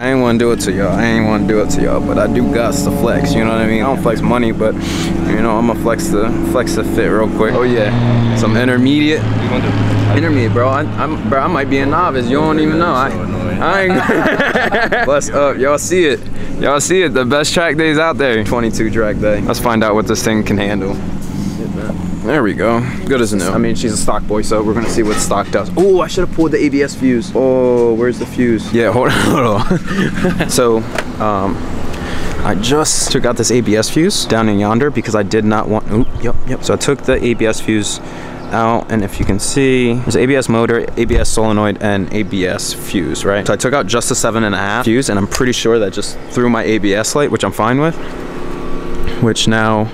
I ain't want to do it to y'all, but I do guts to flex, you know what I mean? I don't flex money, but you know, I'm gonna flex the fit real quick. Oh yeah, some intermediate. You gonna do? Intermediate, bro. I might be a novice. You don't even know. I ain't. What's up? Y'all see it? Y'all see it? The best track days out there. 22 track day. Let's find out what this thing can handle. There we go. Good as new. I mean, she's a stock boy, so we're gonna see what stock does. Oh, I should have pulled the ABS fuse. Oh, where's the fuse? Yeah, hold on. So, I just took out this ABS fuse down in yonder because I did not want. Ooh, yep. So I took the ABS fuse out, and if you can see, there's ABS motor, ABS solenoid, and ABS fuse, right? So I took out just the 7.5 fuse, and I'm pretty sure that just threw my ABS light, which I'm fine with. Which now,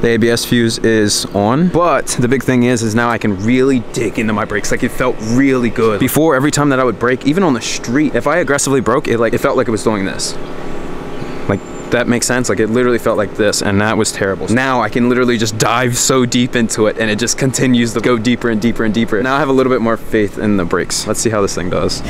the ABS fuse is on, but the big thing is now I can really dig into my brakes. Like, it felt really good. Before, every time that I would brake, even on the street, if I aggressively broke, it felt like it was doing this. Like, that makes sense? Like, it literally felt like this, and that was terrible. Now I can literally just dive so deep into it, and it just continues to go deeper and deeper and deeper. Now I have a little bit more faith in the brakes. Let's see how this thing does.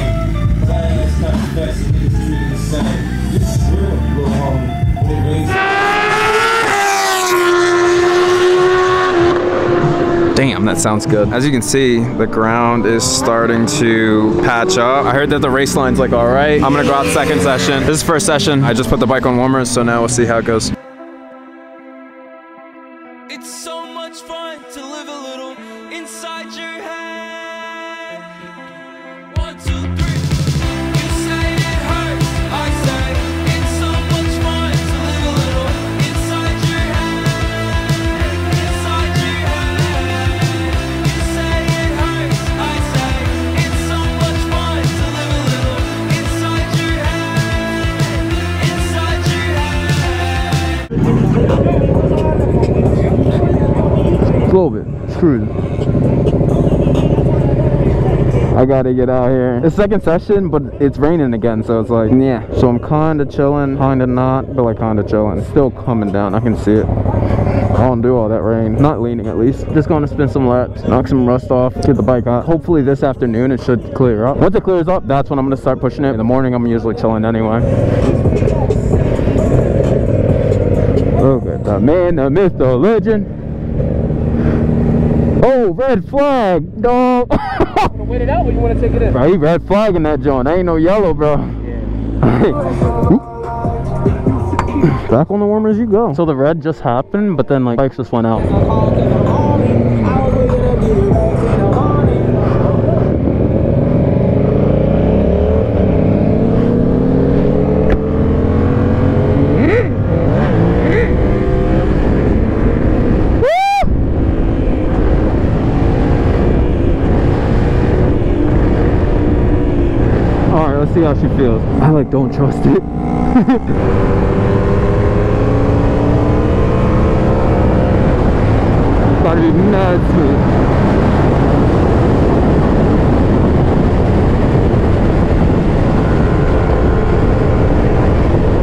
Damn, that sounds good. As you can see, the ground is starting to patch up. I heard that the race line's like, all right, I'm gonna go out second session. This is first session. I just put the bike on warmers, so now we'll see how it goes. It's so much fun to live a little inside your head. 1, 2, 3. You say it hurts, I say it's so much fun to live a little inside your head. Inside your head. You say it hurts, I say it's so much fun to live a little inside your head. Inside your head. A little bit screwed. I gotta get out here. It's second session, but it's raining again, so it's like, yeah. So I'm kinda chilling, kinda not, but like kinda chilling. It's still coming down, I can see it. I don't do all that rain. Not leaning, at least. Just gonna spin some laps, knock some rust off, get the bike out. Hopefully this afternoon it should clear up. Once it clears up, that's when I'm gonna start pushing it. In the morning, I'm usually chilling anyway. Look at the man, the myth, the legend. Oh, red flag, dog. You want to wait it out or you want to take it in? Bro, he red flagging that joint. Ain't no yellow, bro. Yeah. Back on the warmers you go. So the red just happened, but then like bikes just went out. Let's see how she feels. I like don't trust it. About to be mad sweet.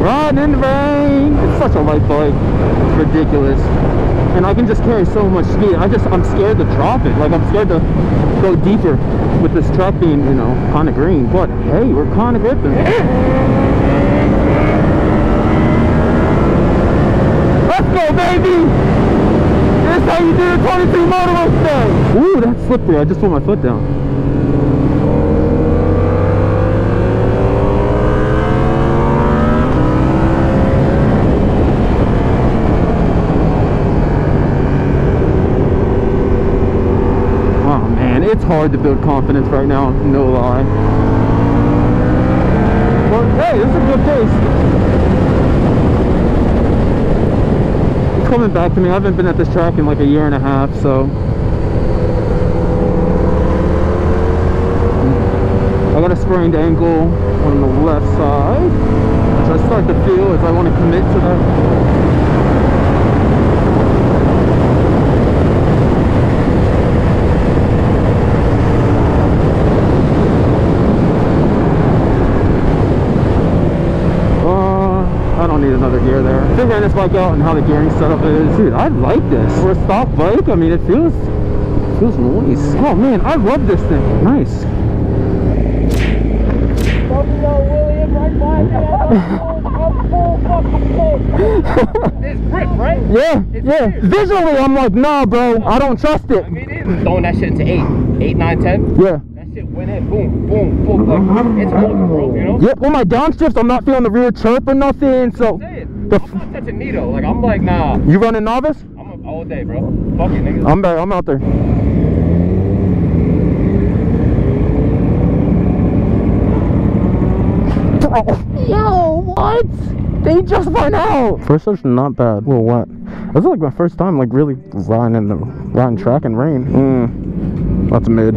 Riding in the rain. It's such a light bike. It's ridiculous. And I can just carry so much speed. I'm scared to drop it. Like, I'm scared to go deeper with this track being, you know, kind of green. But hey, we're kind of gripping. Let's go, baby! This is how you do the 22 motorway thing. Ooh, that's slippery. I just put my foot down. It's hard to build confidence right now, no lie. But hey, this is a good pace. It's coming back to me. I haven't been at this track in like a year and a half, so I got a sprained ankle on the left side, which I start to feel as I want to commit to that. Another gear there. Figuring this bike out and how the gearing setup is. Dude, I like this. For a stock bike, I mean, it feels nice. Oh man, I love this thing. Nice. It's grip, right? Yeah, It's yeah. weird. Visually, I'm like, nah, bro. I don't trust it. I mean, it's throwing that shit into 8, 9, 10. Yeah. That shit went in, boom, boom, boom. Like, it's holding, bro, you know? Yep. Well, my downshifts, I'm not feeling the rear chirp or nothing. So, I'm not touching Nito. Like, I'm like, nah. you running novice? I'm all day, bro. Fuck it, nigga. I'm back. I'm out there. Yo, what? They just went out. First session, not bad. Well, what? This is like my first time, like really riding track in rain. That's mid.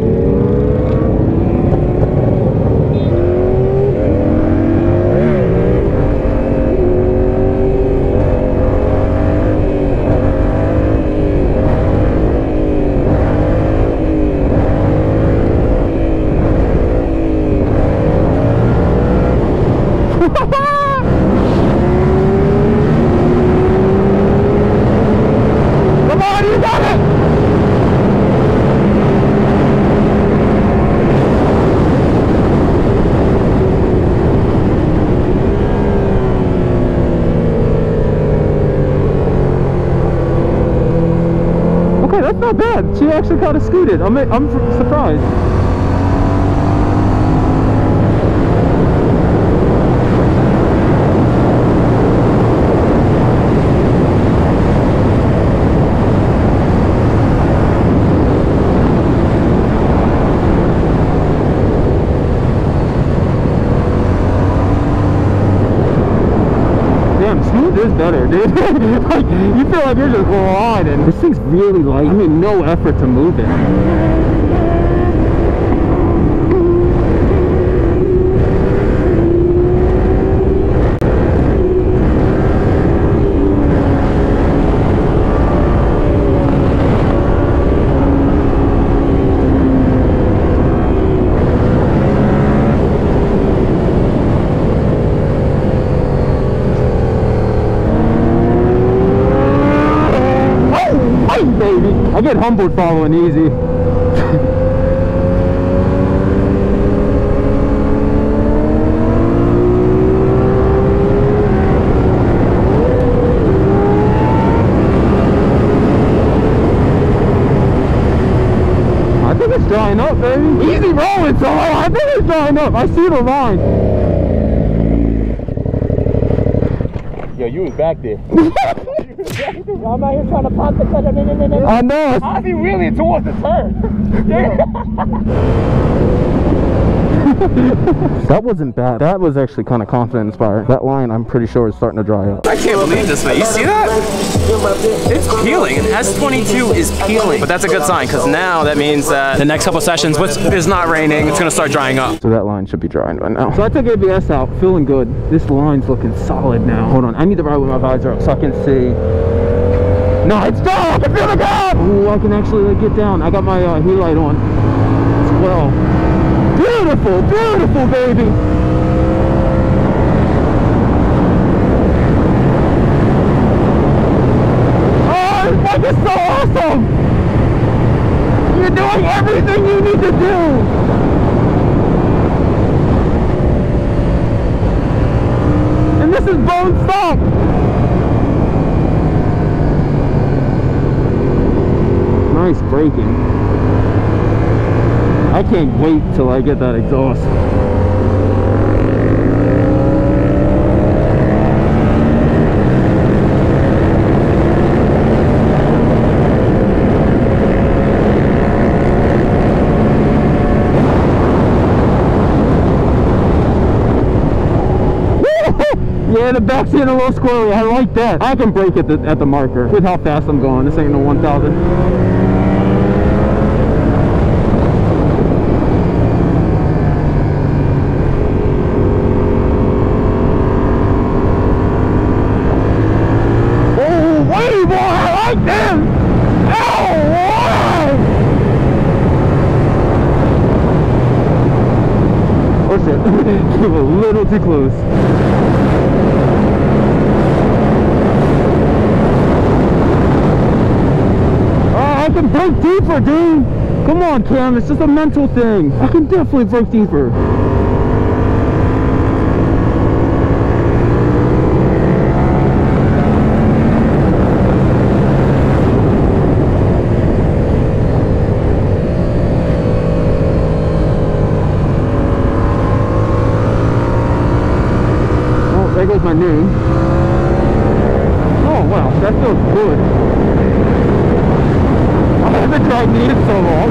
Come on, you got it! Okay, that's not bad. She actually kind of scooted. I'm surprised. Smooth is better, dude. Like, you feel like you're just gliding. This thing's really light. I mean, no effort to move it. Baby, I get humbled following easy. I think it's drying up, baby. Easy rolling, so I think it's drying up. I see the line. Yo, you was back there. I'm out here trying to pop the cut. I know. How's he really towards the turn? That wasn't bad. That was actually kind of confidence inspired. That line, I'm pretty sure, is starting to dry up. I can't believe this, man. You see that? It's peeling. An S22 is peeling. But that's a good sign, because now that means that the next couple sessions, which is not raining, it's going to start drying up. So that line should be drying by now. So I took ABS out, feeling good. This line's looking solid now. Hold on, I need to ride with my visor up so I can see. No, it's done! I can feel the ground! Ooh, I can actually like get down. I got my headlight on as well. Beautiful, beautiful, baby! Oh, this bike is so awesome! You're doing everything you need to do! And this is bone stock! Nice braking. I can't wait till I get that exhaust. Yeah, the back's getting a little squirrely. I like that. I can brake at the marker with how fast I'm going. This ain't no 1000. Boy, I like them! Ow! Oh shit, came a little too close. Oh, I can break deeper, dude! Come on, Cam, it's just a mental thing. I can definitely break deeper. goes my name. Oh wow, that feels good. I haven't tried these in so long.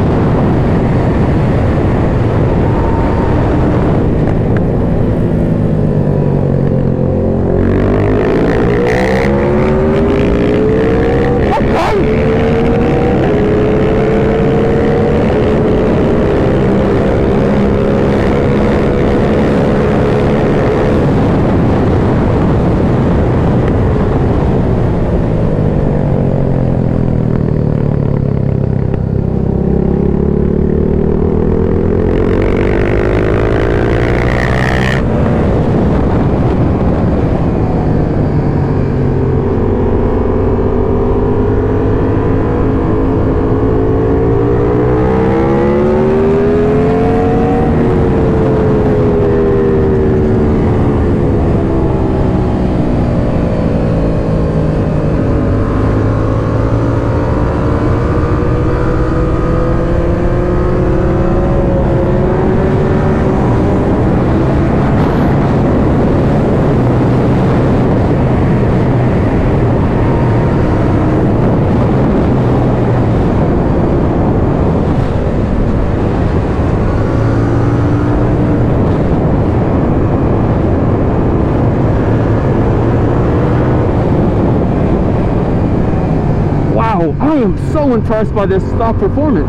I am so impressed by this stock performance.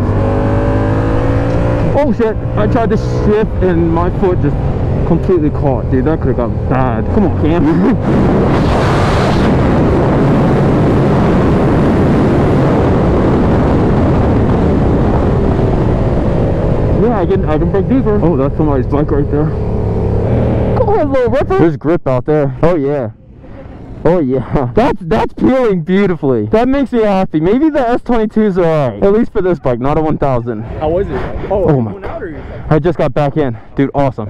Oh shit, I tried to shift and my foot just completely caught. Dude, that could have got bad. Come on, Cam. Yeah, I can break deeper. Oh, that's somebody's bike right there. Go ahead, little ripper. There's grip out there. Oh yeah. Oh yeah, that's peeling beautifully. That makes me happy. Maybe the S22s are alright, at least for this bike, not a 1000. How was it? Oh my God. I just got back in, dude. Awesome.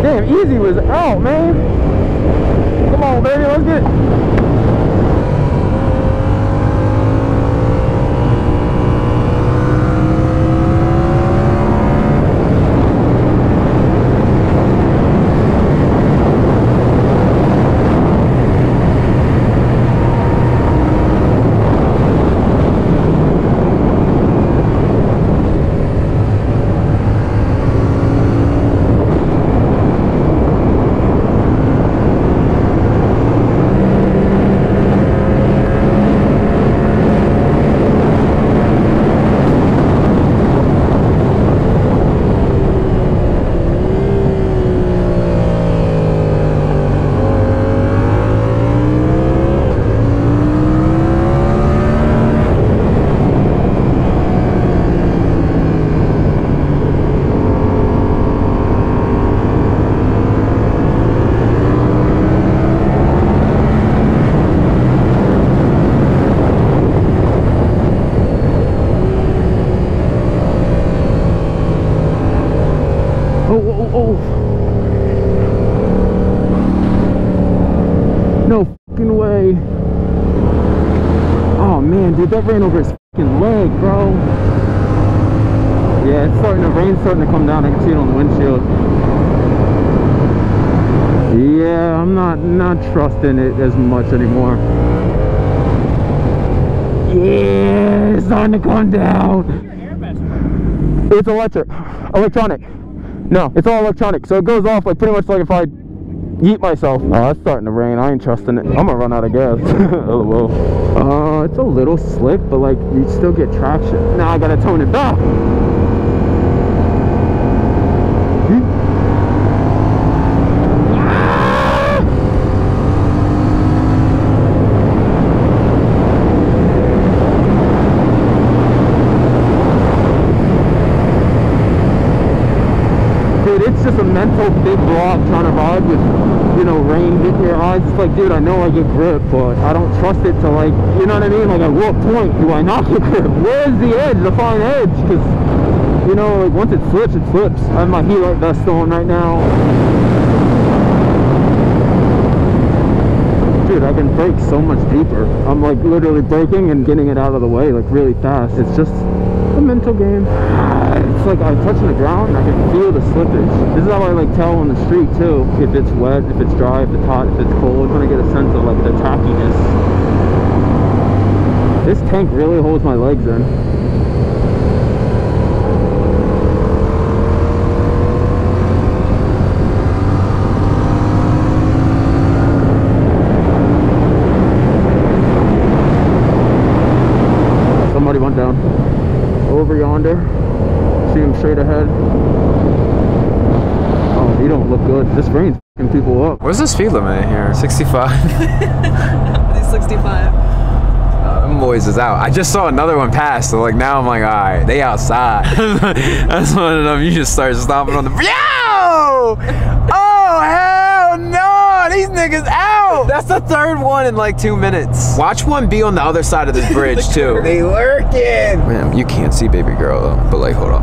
Damn, easy was out, man. Come on, baby, let's get it. No fucking way. Oh man, dude, that ran over his fucking leg, bro. Yeah, it's starting to rain, starting to come down. I can see it on the windshield. Yeah, I'm not trusting it as much anymore. Yeah, it's starting to come down. It's electronic. No, it's all electronic, so it goes off like pretty much like if I yeet myself. Oh, it's starting to rain. I ain't trusting it. I'm gonna run out of gas. LOL. It's a little slick, but like you still get traction. Now I gotta tone it back. It's just a mental big block trying to ride with, you know, rain hitting your eyes. It's like, dude, I know I get grip, but I don't trust it to, like, you know what I mean? Like, at what point do I not get grip? Where's the edge, the fine edge? Because, you know, like, once it slips, it slips. I have my heat vest on right now. Dude, I can brake so much deeper. I'm like literally braking and getting it out of the way like really fast. It's just a mental game. It's like I'm touching the ground and I can feel the slippage. This is how I like tell on the street too. If it's wet, if it's dry, if it's hot, if it's cold. I'm gonna get a sense of like the tackiness. This tank really holds my legs in. Somebody went down. Over yonder. See him straight ahead. Oh, he don't look good. This rain's f***ing people up. What's the speed limit here? 65. He's 65. Them boys is out. I just saw another one pass, so like now I'm like, all right, they outside. That's one of them. You just start stomping on the. Yo! Oh hell no! These niggas out. That's the third one in like 2 minutes. Watch one be on the other side of this bridge too. They lurking. Man, you can't see baby girl though. But like, hold up.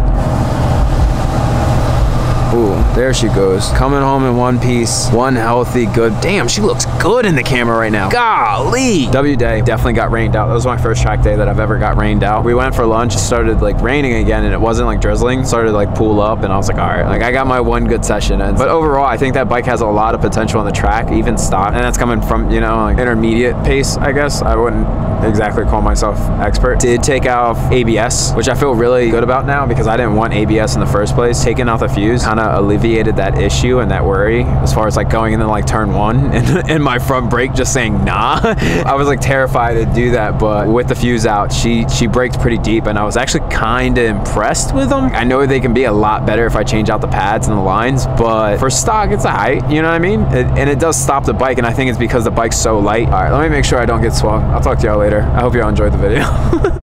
Ooh, there she goes. Coming home in one piece. One healthy, good. Damn, she looks good in the camera right now. Golly. W day. Definitely got rained out. That was my first track day that I've ever got rained out. We went for lunch. It started like raining again and it wasn't like drizzling. It started like pool up and I was like, all right. Like I got my one good session in. But overall, I think that bike has a lot of potential on the track, even stock. And that's coming from, you know, like intermediate pace, I guess. I wouldn't exactly call myself expert. Did take off ABS, which I feel really good about now because I didn't want ABS in the first place. Taking out the fuse kind of alleviated that issue and that worry as far as like going into like turn one and my front brake just saying nah. I was like terrified to do that, but with the fuse out, she braked pretty deep and I was actually kind of impressed with them. I know they can be a lot better if I change out the pads and the lines, but for stock, it's a height, you know what I mean? And it does stop the bike, and I think it's because the bike's so light. All right, let me make sure I don't get swung. I'll talk to y'all later. I hope y'all enjoyed the video.